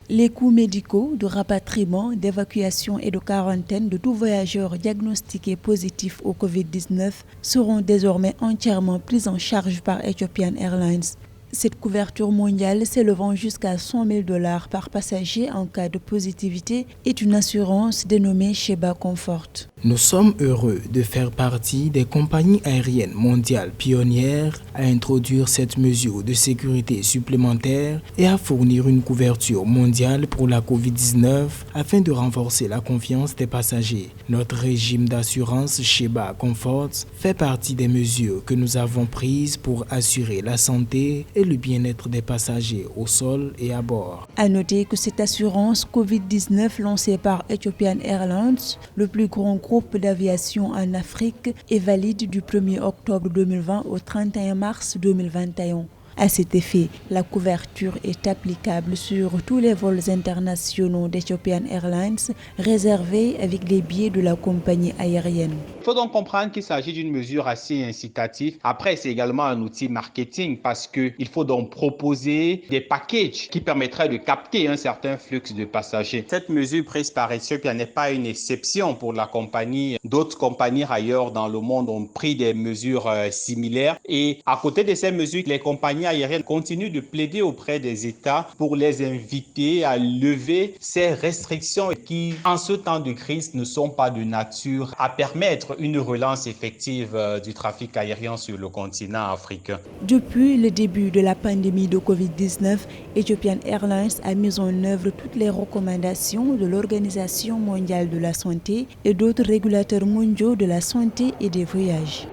Les coûts médicaux, de rapatriement, d'évacuation et de quarantaine de tout voyageur diagnostiqué positif au Covid-19 seront désormais entièrement pris en charge par Ethiopian Airlines. Cette couverture mondiale s'élevant jusqu'à $100,000 par passager en cas de positivité est une assurance dénommée Sheba Comfort. Nous sommes heureux de faire partie des compagnies aériennes mondiales pionnières à introduire cette mesure de sécurité supplémentaire et à fournir une couverture mondiale pour la COVID-19 afin de renforcer la confiance des passagers. Notre régime d'assurance Sheba Comfort fait partie des mesures que nous avons prises pour assurer la santé et le bien-être des passagers au sol et à bord. À noter que cette assurance COVID-19 lancée par Ethiopian Airlines, le plus grand groupe d'aviation en Afrique, est valide du 1er octobre 2020 au 31 mars 2021. À cet effet, la couverture est applicable sur tous les vols internationaux d'Ethiopian Airlines réservés avec les billets de la compagnie aérienne. Il faut donc comprendre qu'il s'agit d'une mesure assez incitative. Après, c'est également un outil marketing parce qu'il faut donc proposer des packages qui permettraient de capter un certain flux de passagers. Cette mesure prise par Ethiopian n'est pas une exception pour la compagnie. D'autres compagnies ailleurs dans le monde ont pris des mesures similaires. Et à côté de ces mesures, les compagnies aériennes continuent de plaider auprès des États pour les inviter à lever ces restrictions qui, en ce temps de crise, ne sont pas de nature à permettre une relance effective du trafic aérien sur le continent africain. Depuis le début de la pandémie de Covid-19, Ethiopian Airlines a mis en œuvre toutes les recommandations de l'Organisation mondiale de la santé et d'autres régulateurs mondiaux de la santé et des voyages.